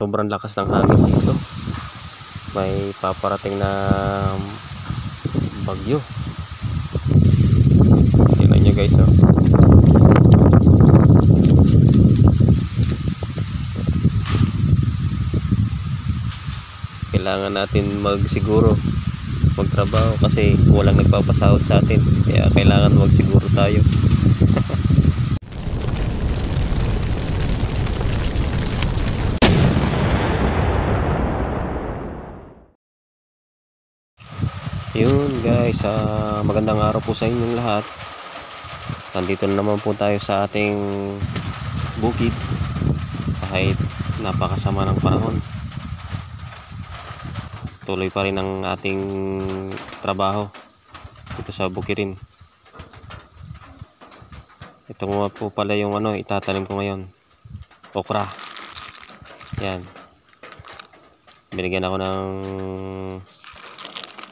Sobrang lakas ng hangin dito. May paparating na bagyo. Tingnan nyo guys, oh. Kailangan natin magtrabaho kasi walang nagpapasahod sa atin, kaya kailangan magsiguro tayo. Yun guys, magandang araw po sa inyong lahat. Nandito na naman po tayo sa ating bukid kahit napakasama ng panahon. Tuloy pa rin ang ating trabaho dito sa bukirin. Ito nga po pala yung itatanim ko ngayon, okra. Yan, binigyan ako ng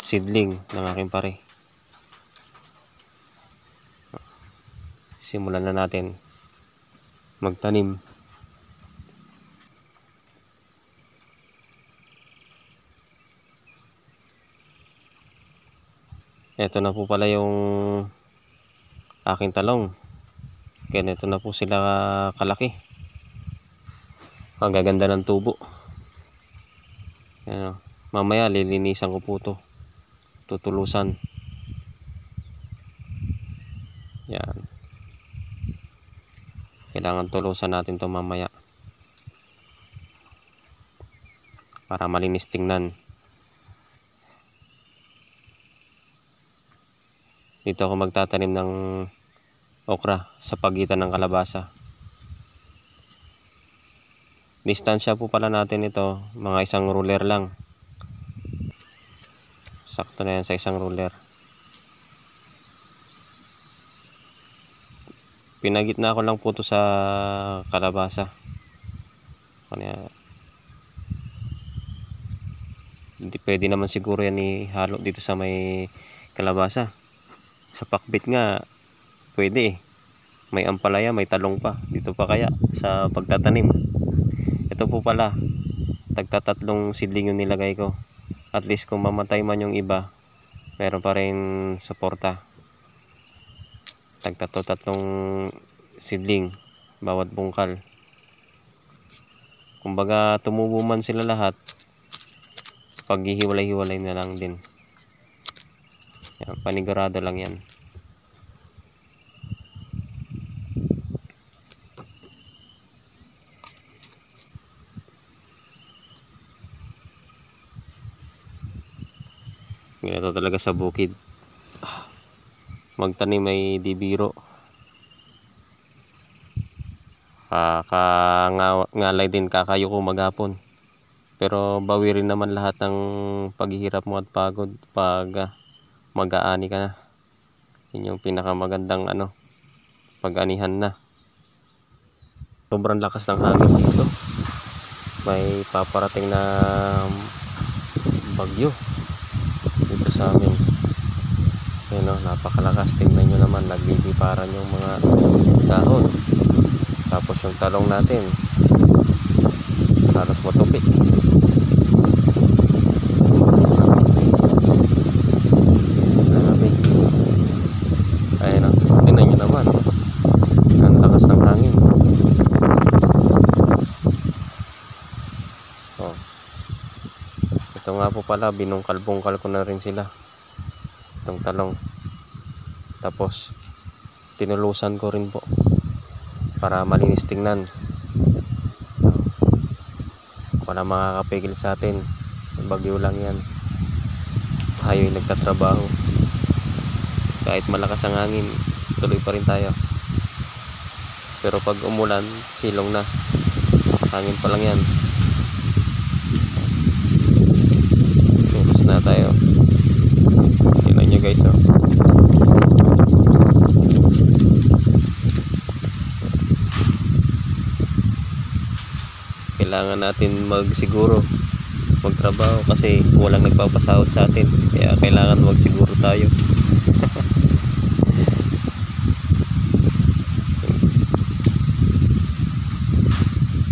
seedling ng aking pare. Simulan na natin magtanim. Ito na po pala yung aking talong. Ganito na po sila kalaki. Ang gaganda ng tubo. Yan, mamaya lilinisan ko po ito, tutulusan. Yan, kailangan tulusan natin ito mamaya para malinis tingnan. Dito ako magtatanim ng okra sa pagitan ng kalabasa. Distansya po pala natin ito, mga 1 ruler lang. Sakto na yan sa 1 ruler. Pinagitna ko lang po ito sa kalabasa. Hindi pwede naman siguro yan ihalo dito sa may kalabasa. Sa pakbit nga pwede eh. May ampalaya, may talong pa. Dito pa kaya sa pagtatanim. Ito po pala, tagtatatlong seedling yung nilagay ko. At least kung mamatay man yung iba, meron pa rin suporta. Tagtatlong seedling bawat bungkal. Kumbaga tumubo man sila lahat, paghihiwalay-hiwalay na lang din. Yan, panigurado lang yan. Ganito talaga sa bukid. Magtanim ay di biro. Ngalay din kakayo ko maghapon. Pero bawi rin naman lahat ng paghihirap mo at pagod pag mag-aani ka na. Yun yung pinakamagandang pag-anihan na. Sobrang lakas ng hangin dito. May paparating na bagyo dito sa amin. Ayun, napakalakas. Tingnan nyo naman, nagbibiparan yung mga dahon. Tapos yung talong natin halos matupik. Ayun, tingnan nyo naman, ang lakas ng hangin. Ito nga po pala, binungkal-bungkal ko na rin sila, itong talong. Tapos tinulusan ko rin po para malinis tingnan. Wala makakapigil sa atin, bagyo lang yan. Tayo'y nagtatrabaho. Kahit malakas ang hangin, tuloy pa rin tayo. Pero pag umulan, silong na. Hangin pa lang yan. Tulos na tayo. Tingnan nyo guys, oh. Kailangan natin magsiguro, magtrabaho kasi walang nagpapasahod sa atin, kaya kailangan magsiguro tayo.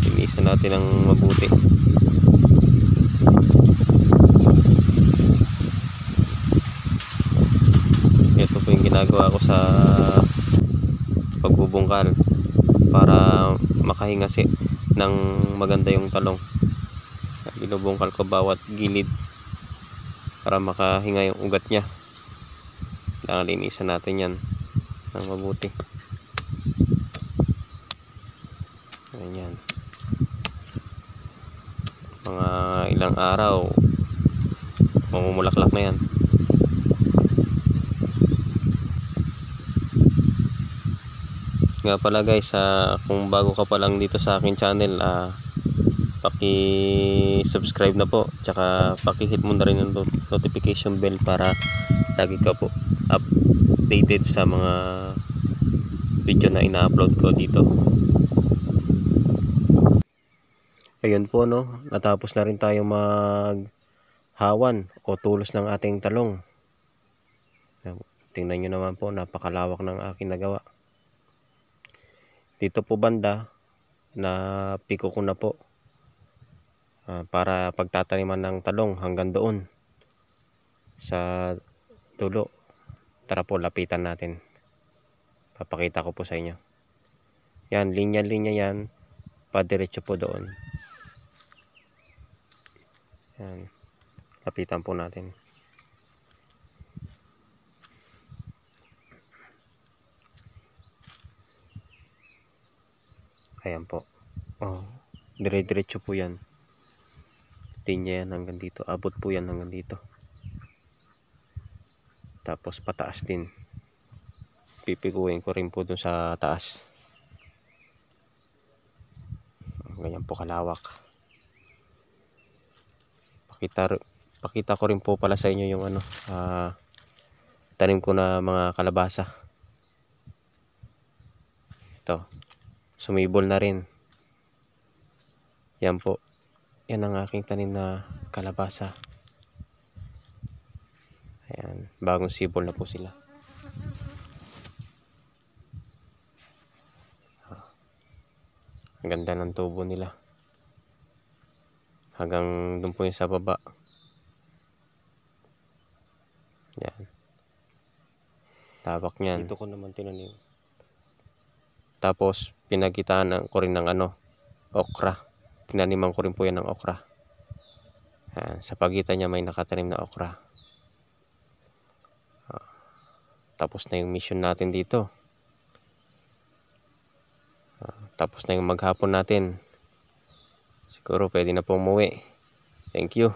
Linisan natin ng mabuti. Ito po yung ginagawa ko sa pagbubungkal para makahinga ng maganda yung talong. Binubungkal ko bawat gilid para makahinga yung ugat niya. Linisan natin yan ng mabuti. Ayan. Mga ilang araw mamumulaklak na yan. Nga pala guys, kung bago ka pa lang dito sa akin channel, paki-subscribe na po, tsaka paki-hit mo na rin yung notification bell para lagi ka po updated sa mga video na ina-upload ko dito. Ayun po, no, natapos na rin tayo maghawan o tulos ng ating talong. Tingnan nyo naman po, napakalawak ng aking nagawa. Dito po banda na piko ko na po para pagtataniman ng talong hanggang doon sa dulo. Tara po, lapitan natin. Papakita ko po sa inyo. Yan, linya-linya yan, padiretso po doon. Yan, lapitan po natin. Ayan po. Dire-diretso po yan. Linya yan hanggang dito. Abot po yan hanggang dito. Tapos pataas din. Pipikuin ko rin po dun sa taas. Ganyan po kalawak. Pakita ko rin po pala sa inyo yung tanim ko na mga kalabasa. Ito. Sumibol na rin. Yan po. Yan ang aking tanim na kalabasa. Ayan. Bagong sibol na po sila. Ang ganda ng tubo nila. Hanggang doon po yung sa baba. Yan. Tabak niyan. Dito ko naman tinanim. Tapos pinagitaan ko rin ng okra. Tinaniman ko rin po yan ng okra. Sa pagitan niya may nakatanim na okra. Tapos na yung mission natin dito. Tapos na yung maghapon natin. Siguro pwede na pong umuwi. Thank you.